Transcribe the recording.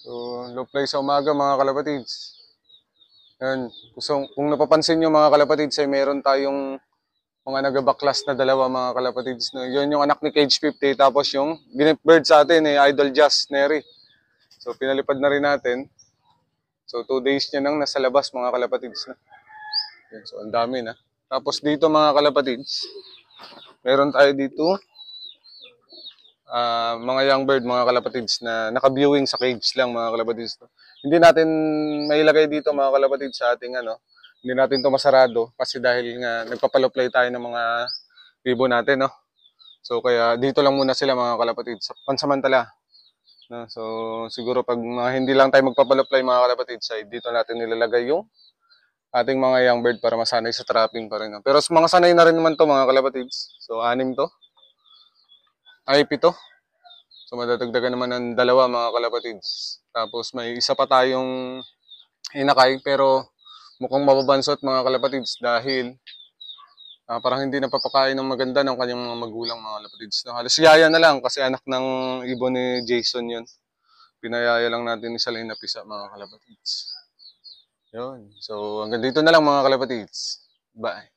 So, low fly sa umaga mga kalapatids. Yan. So, kung napapansin nyo mga kalapatids, ay meron tayong mga nagabaklas na dalawa mga kalapatids. No? Yun yung anak ni Cage 50. Tapos yung ginip bird sa atin ay Idol Jazz Neri. So, pinalipad na rin natin. So, 2 days niya nang nasa labas mga kalapatids. Na. Yan. So, ang dami na. Tapos dito mga kalapatids, meron tayo dito mga young bird, mga kalapatids na naka-viewing sa cage lang mga kalapatids. Hindi natin mailagay dito mga kalapatids sa ating hindi natin to masarado kasi dahil nga nagpapaloplay tayo ng mga ribo natin, no? So kaya dito lang muna sila mga kalapatids, pansamantala. No? So siguro pag hindi lang tayo magpapaloplay mga kalapatids, ay dito natin nilalagay yung ating mga young bird para masanay sa trapping pa rin. No? Pero mga sanay na rin naman to mga kalapatids. So 6 to. Ay 7. So madadagdagan naman ng 2 mga kalapatids. Tapos may isa pa tayong inakay pero mukhang mababansot mga kalapatids dahil parang hindi napapakain ng maganda ng kanyang mga magulang mga kalapatids. No, halos yaya na lang kasi anak ng ibon ni Jason yun. Pinayaya lang natin ni Salay na pisa mga kalapatids. Yun. So hanggang dito na lang mga kalapatids. Bye.